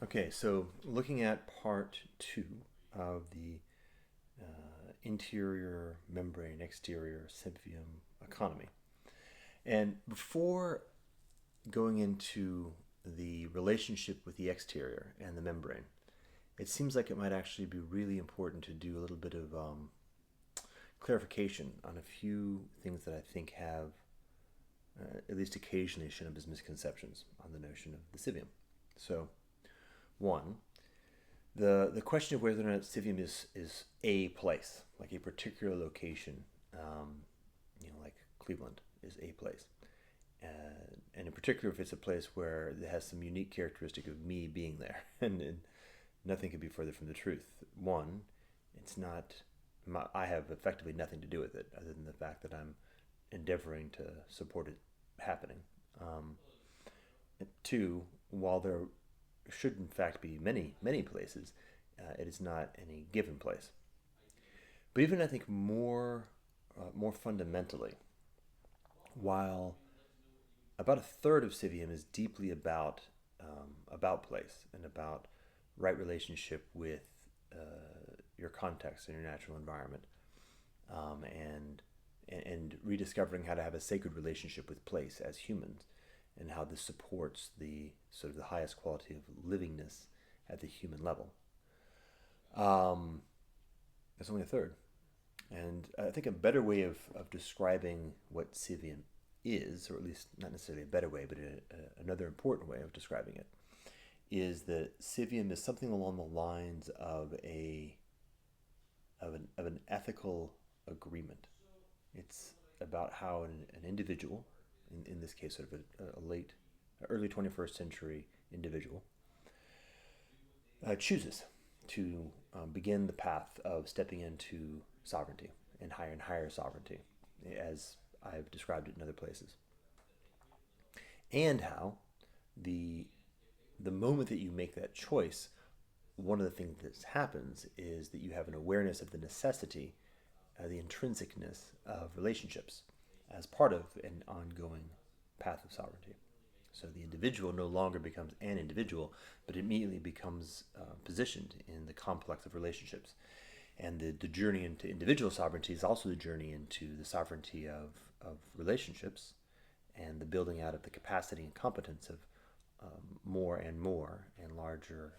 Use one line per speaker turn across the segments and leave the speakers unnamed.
Okay, so looking at part two of the interior membrane, exterior Civium economy. And before going into the relationship with the exterior and the membrane, it seems like it might actually be really important to do a little bit of clarification on a few things that I think have, at least occasionally, shown up as misconceptions on the notion of the civium. So, one, the question of whether or not Civium is a place, like a particular location, like Cleveland is a place. And in particular, if it's a place where it has some unique characteristic of me being there, and nothing could be further from the truth. One, it's not, I have effectively nothing to do with it other than the fact that I'm endeavoring to support it happening. Um, Two, while there should in fact be many places, it is not any given place. But even I think more fundamentally, while about a third of Civium is deeply about place and about right relationship with your context and your natural environment, and rediscovering how to have a sacred relationship with place as humans, and how this supports the sort of the highest quality of livingness at the human level. Um, that's only a third. And I think a better way of describing what Civium is, or at least not necessarily a better way, but another important way of describing it, is that Civium is something along the lines of an ethical agreement. It's about how an individual, in this case, sort of early 21st century individual, chooses to begin the path of stepping into sovereignty and higher sovereignty, as I've described it in other places, and how the the moment that you make that choice, one of the things that happens is that you have an awareness of the necessity, the intrinsicness of relationships as part of an ongoing path of sovereignty. So the individual no longer becomes an individual, but immediately becomes positioned in the complex of relationships. And the journey into individual sovereignty is also the journey into the sovereignty of relationships and the building out of the capacity and competence of more and more and larger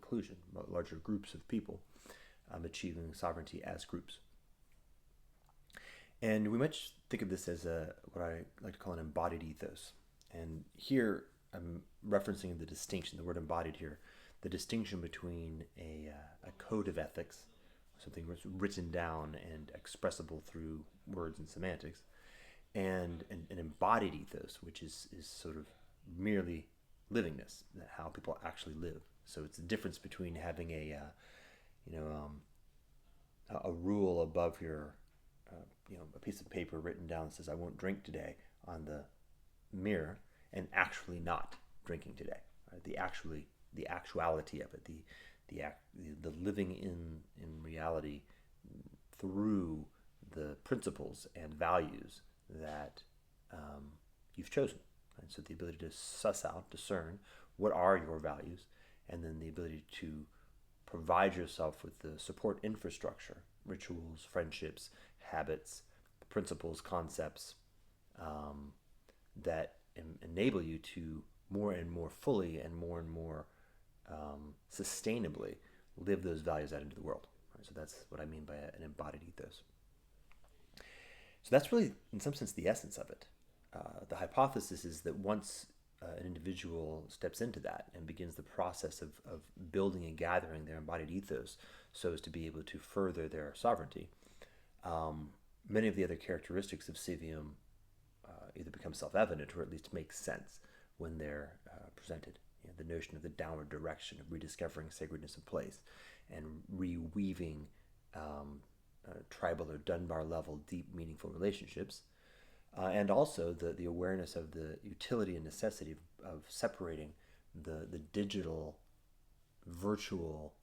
inclusion, larger groups of people achieving sovereignty as groups. And we might think of this as what I like to call an embodied ethos. And here I'm referencing the distinction, the word embodied here, the distinction between a code of ethics, something that's written down and expressible through words and semantics, and an embodied ethos, which is sort of merely livingness, how people actually live. So it's the difference between having you know, um, a rule above your, a piece of paper written down that says "I won't drink today" on the mirror, and actually not drinking today. Right? The actuality of it, the living in reality through the principles and values that you've chosen. And so the ability to suss out, discern what are your values, and then the ability to provide yourself with the support infrastructure, rituals, friendships, habits, principles, concepts that enable you to more and more fully and more sustainably live those values out into the world. Right? So that's what I mean by an embodied ethos. So that's really, in some sense, the essence of it. The hypothesis is that once an individual steps into that and begins the process of building and gathering their embodied ethos so as to be able to further their sovereignty, many of the other characteristics of Civium either become self-evident or at least make sense when they're presented. The notion of the downward direction of rediscovering sacredness of place and reweaving tribal or Dunbar level deep, meaningful relationships, and also the awareness of the utility and necessity of separating the digital, virtual,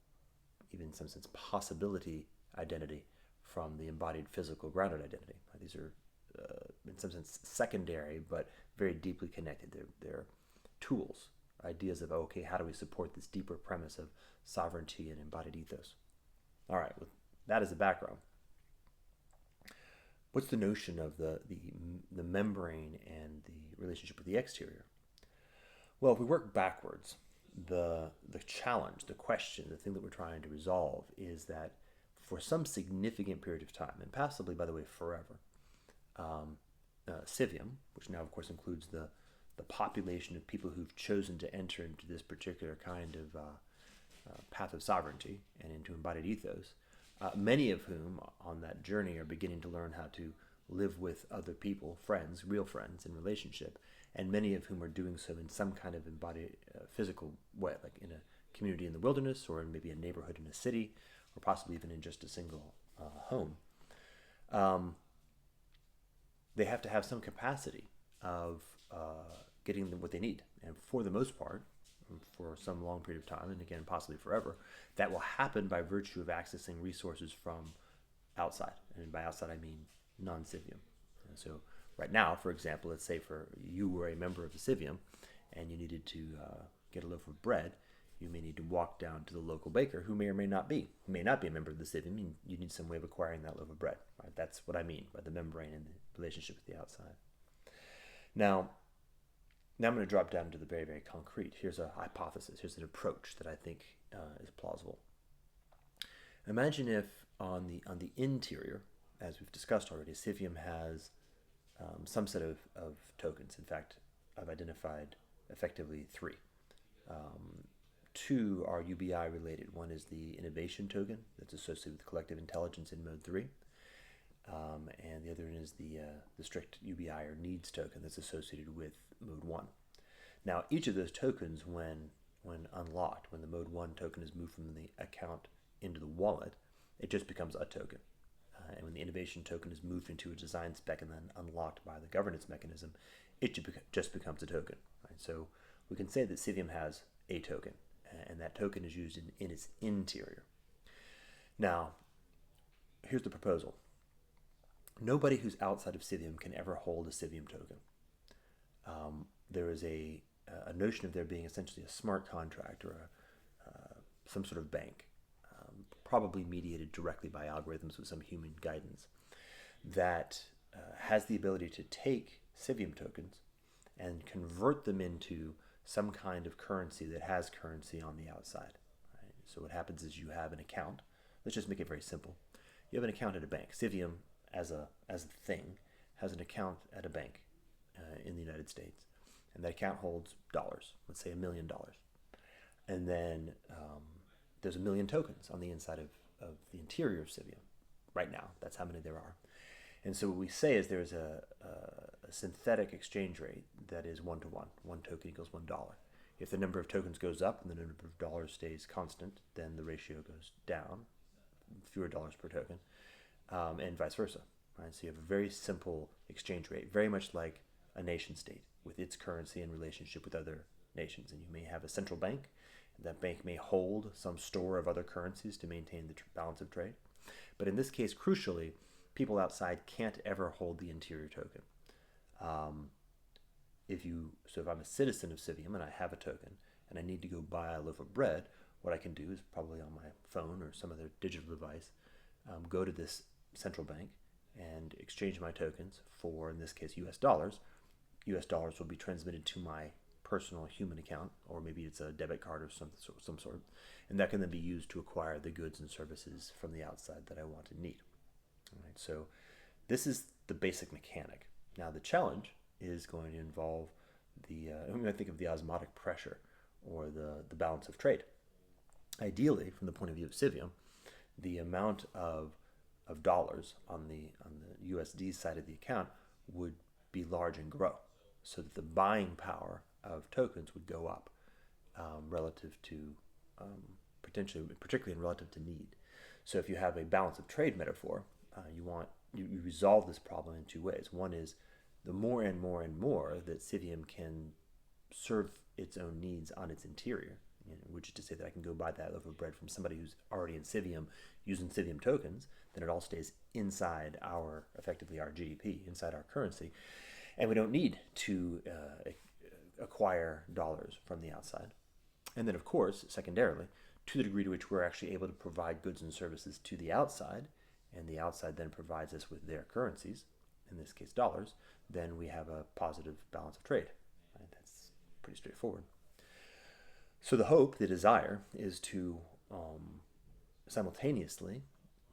even in some sense possibility identity from the embodied physical grounded identity. These are, in some sense, secondary but very deeply connected. They're tools ideas of, okay, how do we support this deeper premise of sovereignty and embodied ethos? All right, with that as a background, what's the notion of the membrane and the relationship with the exterior? Well, if we work backwards, the challenge, the question, the thing that we're trying to resolve is that for some significant period of time, and possibly, by the way, forever, Civium, which now of course includes the population of people who've chosen to enter into this particular kind of path of sovereignty and into embodied ethos, many of whom on that journey are beginning to learn how to live with other people, friends, real friends in relationship, and many of whom are doing so in some kind of embodied physical way, like in a community in the wilderness or in maybe a neighborhood in a city, or possibly even in just a single home. They have to have some capacity of getting them what they need. And for the most part, for some long period of time, and again, possibly forever, that will happen by virtue of accessing resources from outside. And by outside, I mean non-Civium. And so right now, for example, let's say for you were a member of the Civium and you needed to get a loaf of bread, you may need to walk down to the local baker who may or may not be. Who may not be a member of the Civium, and you need some way of acquiring that loaf of bread. Right? That's what I mean by the membrane and the relationship with the outside. Now I'm going to drop down to the very, very concrete. Here's a hypothesis. Here's an approach that I think is plausible. Imagine if on the interior, as we've discussed already, Civium has some set of tokens. In fact, I've identified effectively three. Two are UBI related. One is the innovation token that's associated with collective intelligence in mode 3. And the other one is the strict UBI or needs token that's associated with mode 1. Now, each of those tokens, when unlocked, when the mode 1 token is moved from the account into the wallet, it just becomes a token. And when the innovation token is moved into a design spec and then unlocked by the governance mechanism, it just becomes a token. Right? So we can say that Civium has a token, and that token is used in its interior. Now, here's the proposal. Nobody who's outside of Civium can ever hold a Civium token. There is a notion of there being essentially a smart contract or some sort of bank, probably mediated directly by algorithms with some human guidance, that has the ability to take Civium tokens and convert them into some kind of currency that has currency on the outside. Right? So what happens is you have an account. Let's just make it very simple. You have an account at a bank. Civium, as a thing, has an account at a bank in the United States, and that account holds dollars. Let's say $1 million, and then there's 1 million tokens on the inside of the interior of Civium. Right now, that's how many there are. And so what we say is there's a synthetic exchange rate that is 1-to-1. 1 token equals $1. If the number of tokens goes up and the number of dollars stays constant, then the ratio goes down, fewer dollars per token, and vice versa. Right? So you have a very simple exchange rate, very much like a nation state with its currency in relationship with other nations. And you may have a central bank. That bank may hold some store of other currencies to maintain the balance of trade. But in this case, crucially, people outside can't ever hold the interior token. If I'm a citizen of Civium and I have a token and I need to go buy a loaf of bread, what I can do is probably on my phone or some other digital device, go to this central bank and exchange my tokens for, in this case, US dollars. US dollars will be transmitted to my personal human account, or maybe it's a debit card of some sort, and that can then be used to acquire the goods and services from the outside that I want and need. All right, so this is the basic mechanic. Now the challenge is going to involve I'm going to think of the osmotic pressure or the balance of trade. Ideally, from the point of view of Civium, the amount of dollars on the USD side of the account would be large and grow, so that the buying power of tokens would go up relative to particularly in relative to need. So if you have a balance of trade metaphor, you resolve this problem in two ways. One is the more and more and more that Civium can serve its own needs on its interior, which is to say that I can go buy that loaf of bread from somebody who's already in Civium using Civium tokens, then it all stays inside effectively our GDP, inside our currency. And we don't need to acquire dollars from the outside. And then, of course, secondarily, to the degree to which we're actually able to provide goods and services to the outside, and the outside then provides us with their currencies, in this case dollars, then we have a positive balance of trade. Right? That's pretty straightforward. So the hope, the desire, is to simultaneously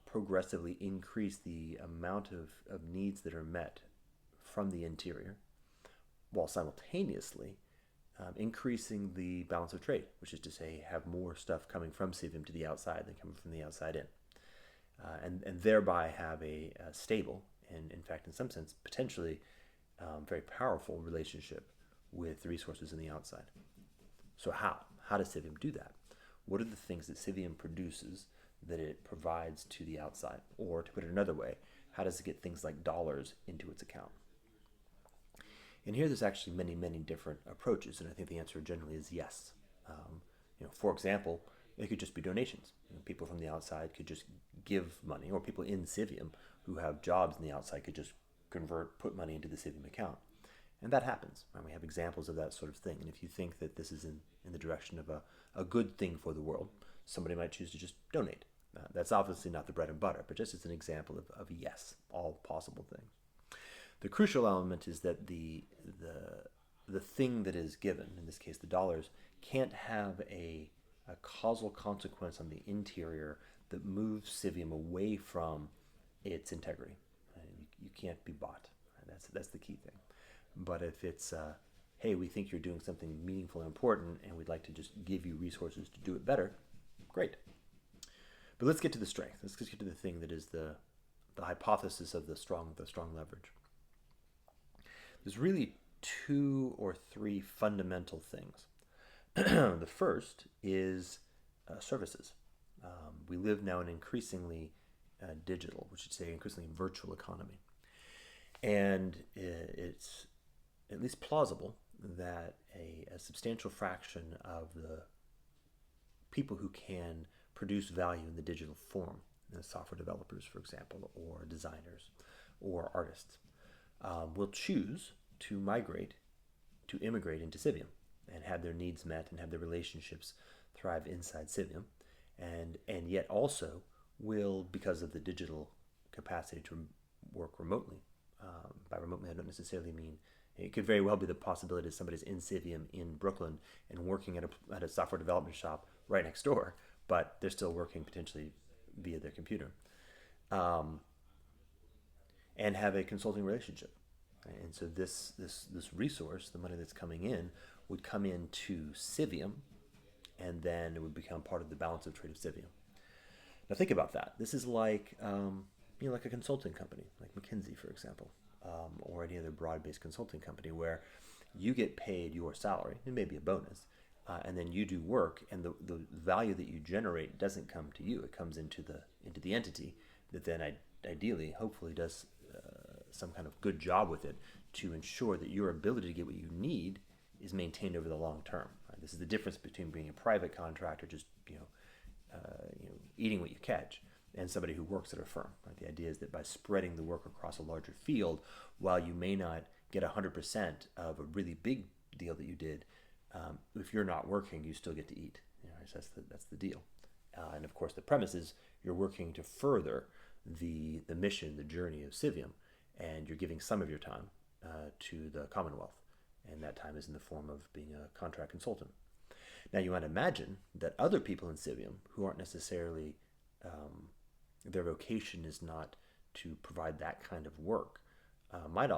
progressively increase the amount of needs that are met from the interior, while simultaneously increasing the balance of trade, which is to say, have more stuff coming from Civium to the outside than coming from the outside in, and thereby have a stable and, in fact, in some sense, potentially very powerful relationship with the resources in the outside. So how? How does Civium do that? What are the things that Civium produces that it provides to the outside? Or to put it another way, how does it get things like dollars into its account? And here there's actually many, many different approaches, and I think the answer generally is yes. For example, it could just be donations. People from the outside could just give money, or people in Civium who have jobs in the outside could just put money into the Civium account. And that happens. Right? We have examples of that sort of thing. And if you think that this is in the direction of a good thing for the world, somebody might choose to just donate. That's obviously not the bread and butter, but just as an example of yes, all possible things. The crucial element is that the thing that is given, in this case the dollars, can't have a causal consequence on the interior that moves Civium away from its integrity. You can't be bought. That's the key thing. But if it's, hey, we think you're doing something meaningful and important, and we'd like to just give you resources to do it better, great. But let's get to the strength. Let's get to the thing that is the hypothesis of the strong leverage. There's really 2 or 3 fundamental things. The first is services. We live now in an increasingly digital, which should say increasingly virtual economy. And it's at least plausible that a substantial fraction of the people who can produce value in the digital form, software developers, for example, or designers, or artists, will choose to immigrate into Civium and have their needs met and have their relationships thrive inside Civium, and yet also will, because of the digital capacity to work remotely. By remotely, I don't necessarily mean, it could very well be the possibility that somebody's in Civium in Brooklyn and working at a software development shop right next door, but they're still working potentially via their computer, and have a consulting relationship. And so this resource, the money that's coming in, would come into Civium, and then it would become part of the balance of trade of Civium. Now think about that. This is like like a consulting company, like McKinsey, for example, or any other broad-based consulting company, where you get paid your salary, and maybe a bonus, and then you do work, and the value that you generate doesn't come to you; it comes into the entity that then ideally, hopefully, does some kind of good job with it to ensure that your ability to get what you need is maintained over the long term. Right? This is the difference between being a private contractor, just eating what you catch, and somebody who works at a firm. Right? The idea is that by spreading the work across a larger field, while you may not get 100% of a really big deal that you did, if you're not working, you still get to eat. So that's the deal. And of course, the premise is you're working to further the mission, the journey of Civium, and you're giving some of your time to the Commonwealth, and that time is in the form of being a contract consultant. Now, you might imagine that other people in Civium who aren't necessarily their vocation is not to provide that kind of work, might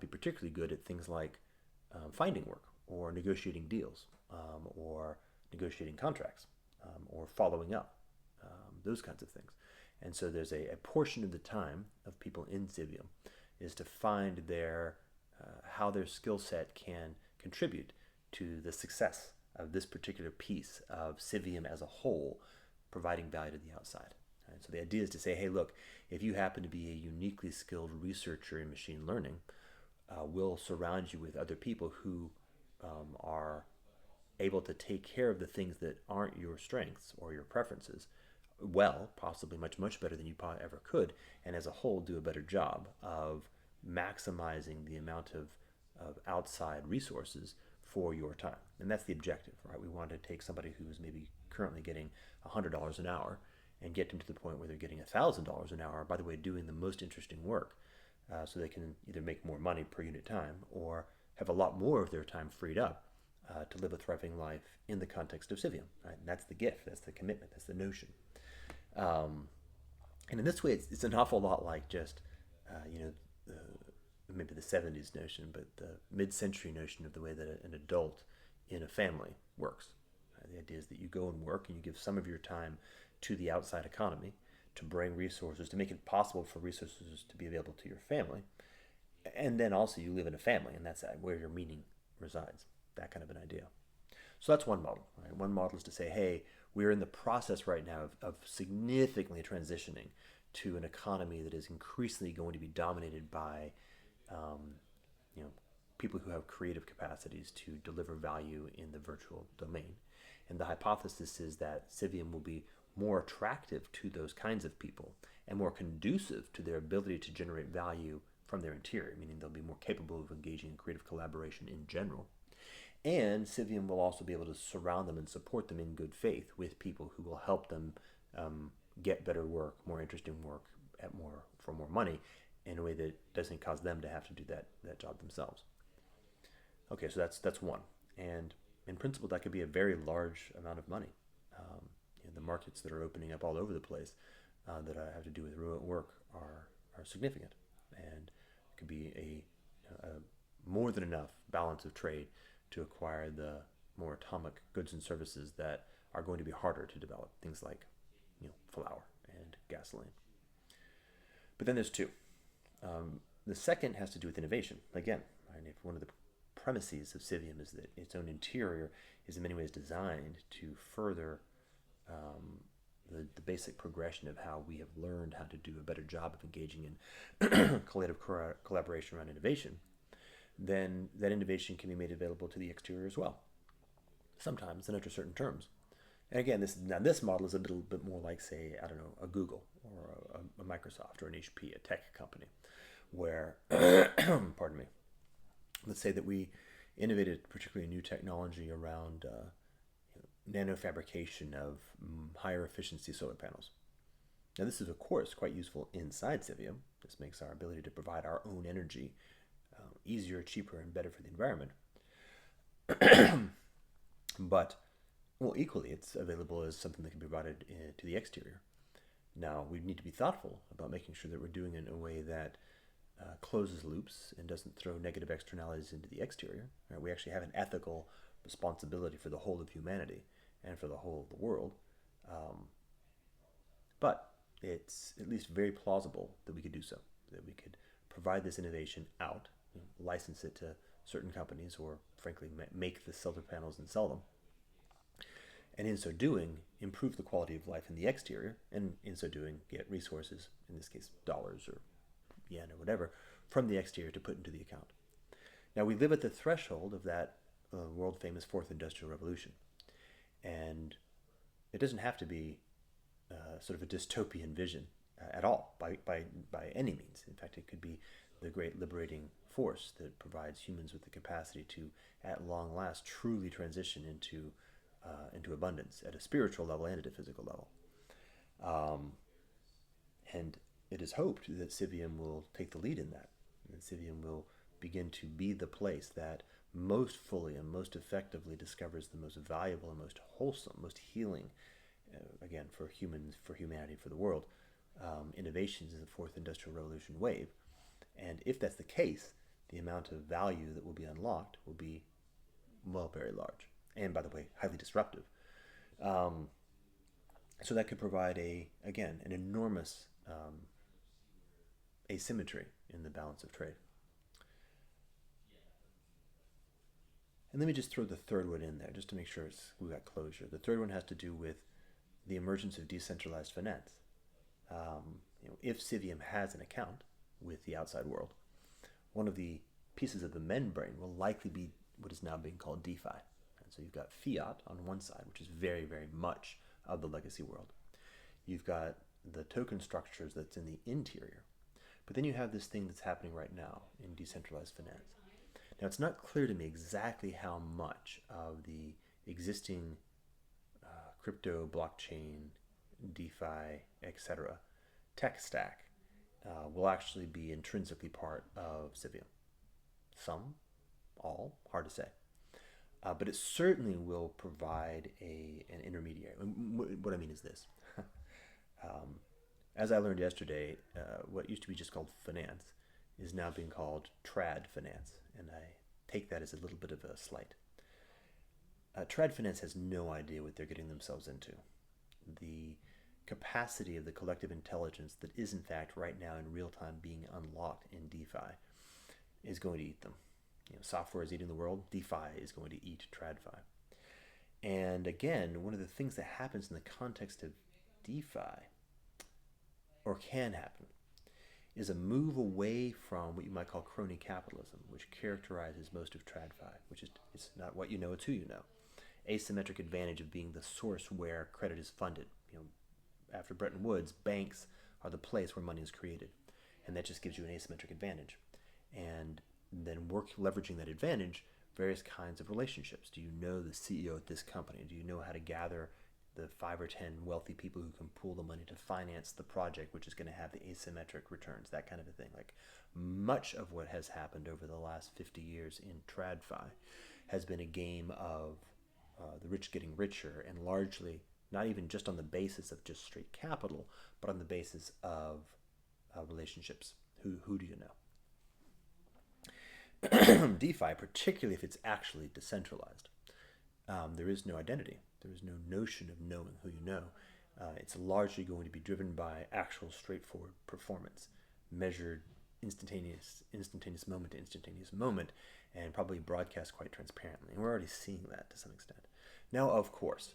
be particularly good at things like finding work, or negotiating deals, or negotiating contracts, or following up, those kinds of things. And so there's a portion of the time of people in Civium is to find how their skill set can contribute to the success of this particular piece of Civium as a whole, providing value to the outside. Right? So the idea is to say, hey, look, if you happen to be a uniquely skilled researcher in machine learning, we'll surround you with other people who are able to take care of the things that aren't your strengths or your preferences well, possibly much, much better than you probably ever could, and as a whole do a better job of maximizing the amount of outside resources for your time. And that's the objective, right? We want to take somebody who's maybe currently getting $100 an hour and get them to the point where they're getting $1,000 an hour, by the way, doing the most interesting work, so they can either make more money per unit time or have a lot more of their time freed up to live a thriving life in the context of Civium, right? And that's the gift, that's the commitment, that's the notion. And in this way, it's an awful lot like just, maybe the 70s notion, but the mid-century notion of the way that an adult in a family works. The idea is that you go and work and you give some of your time to the outside economy to bring resources, to make it possible for resources to be available to your family. And then also you live in a family, and that's where your meaning resides, that kind of an idea. So that's one model. Right? One model is to say, hey, we're in the process right now of significantly transitioning to an economy that is increasingly going to be dominated by people who have creative capacities to deliver value in the virtual domain. And the hypothesis is that Civium will be more attractive to those kinds of people and more conducive to their ability to generate value from their interior, meaning they'll be more capable of engaging in creative collaboration in general. And Civium will also be able to surround them and support them in good faith with people who will help them get better work, more interesting work for more money, in a way that doesn't cause them to have to do that job themselves. Okay, so that's one. And in principle, that could be a very large amount of money. The markets that are opening up all over the place that have to do with remote work are significant, and it could be a more than enough balance of trade to acquire the more atomic goods and services that are going to be harder to develop, things like flour and gasoline. But then there's two. The second has to do with innovation. Again, right, if one of the premises of Civium is that its own interior is in many ways designed to further the basic progression of how we have learned how to do a better job of engaging in collective collaboration around innovation, then that innovation can be made available to the exterior as well, sometimes and under certain terms. And again, this model is a little bit more like, say, I don't know, a Google or a Microsoft or an HP, a tech company, where, pardon me, let's say that we innovated particularly new technology around nanofabrication of higher efficiency solar panels. Now, this is, of course, quite useful inside Civium. This makes our ability to provide our own energy easier, cheaper, and better for the environment. But, well, equally, it's available as something that can be provided to the exterior. Now, we need to be thoughtful about making sure that we're doing it in a way that closes loops and doesn't throw negative externalities into the exterior. Right? We actually have an ethical responsibility for the whole of humanity and for the whole of the world. But it's at least very plausible that we could do so, that we could provide this innovation out, license it to certain companies, or frankly make the solar panels and sell them. And in so doing, improve the quality of life in the exterior, and in so doing, get resources, in this case dollars or yen or whatever, from the exterior to put into the account. Now, we live at the threshold of that world-famous Fourth Industrial Revolution. And it doesn't have to be sort of a dystopian vision at all, by any means. In fact, it could be the great liberating force that provides humans with the capacity to, at long last, truly transition into abundance at a spiritual level and at a physical level. And it is hoped that Civium will take the lead in that. And Civium will begin to be the place that most fully and most effectively discovers the most valuable and most wholesome, most healing, again, for humans, for humanity, for the world, innovations in the Fourth Industrial Revolution wave. And if that's the case, the amount of value that will be unlocked will be, well, very large. And, by the way, highly disruptive. So that could provide, an enormous asymmetry in the balance of trade. And let me just throw the third one in there, just to make sure we got closure. The third one has to do with the emergence of decentralized finance. If Civium has an account with the outside world, one of the pieces of the membrane will likely be what is now being called DeFi. And so you've got fiat on one side, which is very, very much of the legacy world. You've got the token structures that's in the interior. But then you have this thing that's happening right now in decentralized finance. Now, it's not clear to me exactly how much of the existing crypto, blockchain, DeFi, etc. tech stack will actually be intrinsically part of Civium. Some, all, hard to say. But it certainly will provide an intermediary. What I mean is this. As I learned yesterday, what used to be just called finance is now being called trad finance, and I take that as a little bit of a slight. Trad finance has no idea what they're getting themselves into. The capacity of the collective intelligence that is in fact right now in real time being unlocked in DeFi is going to eat them. Software is eating the world. DeFi is going to eat TradFi. And again, one of the things that happens in the context of DeFi, or can happen, is a move away from what you might call crony capitalism, which characterizes most of TradFi, which is it's not what you know, it's who you know. Asymmetric advantage of being the source where credit is funded. After Bretton Woods, banks are the place where money is created, and that just gives you an asymmetric advantage. And then leveraging that advantage, various kinds of relationships. Do you know the CEO at this company? Do you know how to gather the 5 or 10 wealthy people who can pool the money to finance the project, which is going to have the asymmetric returns, that kind of a thing? Like, much of what has happened over the last 50 years in TradFi has been a game of the rich getting richer, and largely not even just on the basis of just straight capital, but on the basis of relationships. Who do you know? DeFi, particularly if it's actually decentralized, there is no identity. There is no notion of knowing who you know. It's largely going to be driven by actual straightforward performance, measured instantaneous moment to instantaneous moment, and probably broadcast quite transparently. And we're already seeing that to some extent. Now, of course,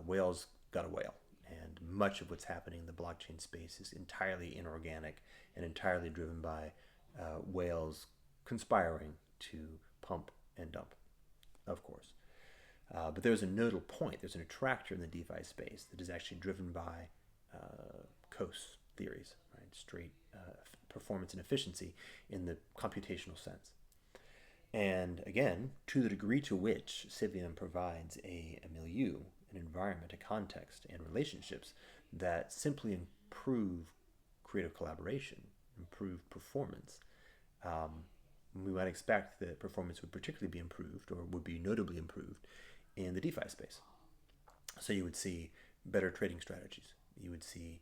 whales got a whale, and much of what's happening in the blockchain space is entirely inorganic and entirely driven by whales conspiring to pump and dump, of course. But there's a nodal point, there's an attractor in the DeFi space that is actually driven by COS theories, right? Straight performance and efficiency in the computational sense. And again, to the degree to which Civium provides a milieu, an environment, a context, and relationships that simply improve creative collaboration, improve performance, we might expect that performance would particularly be improved, or would be notably improved, in the DeFi space. So you would see better trading strategies. You would see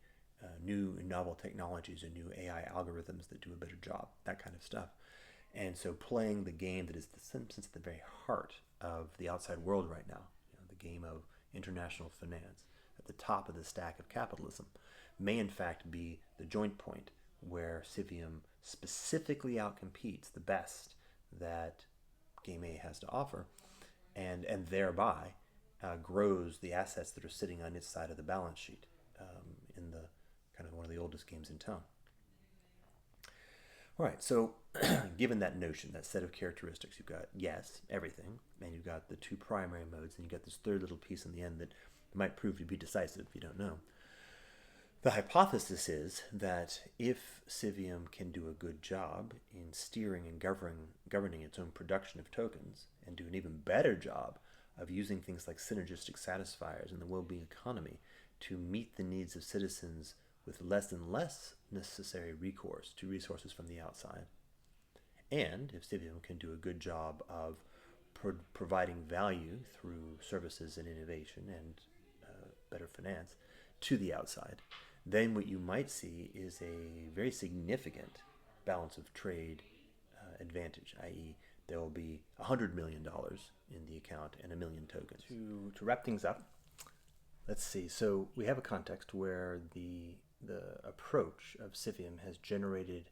new and novel technologies and new AI algorithms that do a better job, that kind of stuff. And so playing the game that is the sense at the very heart of the outside world right now, the game of international finance at the top of the stack of capitalism, may in fact be the joint point where Civium specifically outcompetes the best that Game A has to offer, and thereby grows the assets that are sitting on its side of the balance sheet in the kind of one of the oldest games in town. All right, so given that notion, that set of characteristics, you've got yes, everything, and you've got the two primary modes, and you've got this third little piece in the end that might prove to be decisive if you don't know. The hypothesis is that if Civium can do a good job in steering and governing its own production of tokens, and do an even better job of using things like synergistic satisfiers in the well-being economy to meet the needs of citizens with less and less necessary recourse to resources from the outside, and if Civium can do a good job of providing value through services and innovation and better finance to the outside, then what you might see is a very significant balance of trade advantage, i.e. there will be $100 million in the account and 1 million tokens. To wrap things up, let's see. So we have a context where the approach of Civium has generated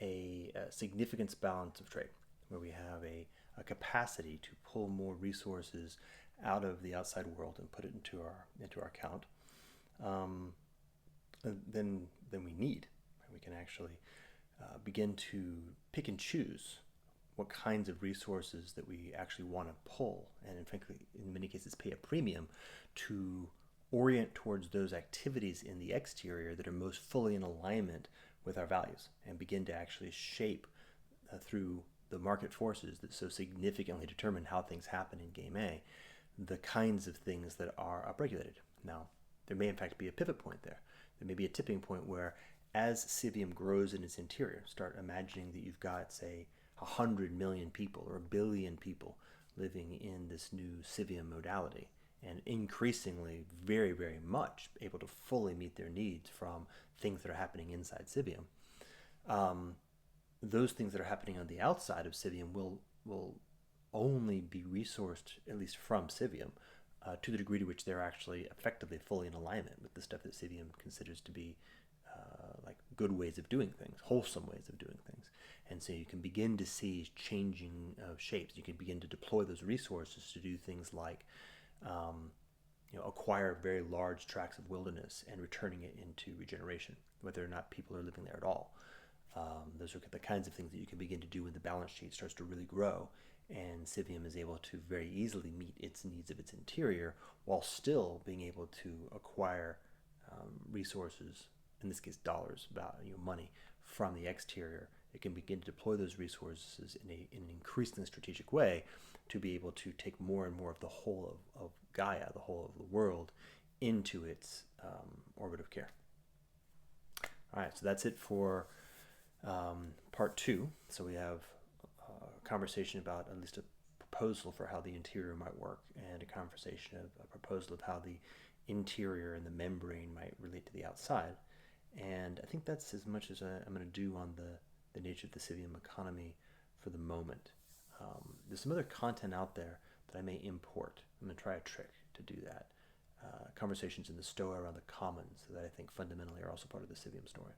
a significant balance of trade, where we have a capacity to pull more resources out of the outside world and put it into our account than we need. We can actually begin to pick and choose what kinds of resources that we actually want to pull, and in fact, in many cases, pay a premium to orient towards those activities in the exterior that are most fully in alignment with our values, and begin to actually shape through the market forces that so significantly determine how things happen in Game A, the kinds of things that are upregulated. Now, there may in fact be a pivot point there. There may be a tipping point where, as Civium grows in its interior, start imagining that you've got, say, 100 million people or 1 billion people living in this new Civium modality, and increasingly, very, very much able to fully meet their needs from things that are happening inside Civium. Those things that are happening on the outside of Civium will only be resourced, at least from Civium, to the degree to which they're actually effectively fully in alignment with the stuff that Civium considers to be like good ways of doing things, wholesome ways of doing things. And so you can begin to see changing of shapes. You can begin to deploy those resources to do things like acquire very large tracts of wilderness and returning it into regeneration, whether or not people are living there at all. Those are the kinds of things that you can begin to do when the balance sheet starts to really grow, and Civium is able to very easily meet its needs of its interior while still being able to acquire resources, in this case dollars, money, from the exterior. It can begin to deploy those resources in an increasingly strategic way to be able to take more and more of the whole of Gaia, the whole of the world, into its orbit of care. All right, so that's it for part 2. So we have a conversation about at least a proposal for how the interior might work, and a conversation of a proposal of how the interior and the membrane might relate to the outside. And I think that's as much as I'm going to do on the nature of the Civium economy for the moment. There's some other content out there that I may import. I'm going to try a trick to do that. Conversations in the Stoa around the commons that I think fundamentally are also part of the Civium story.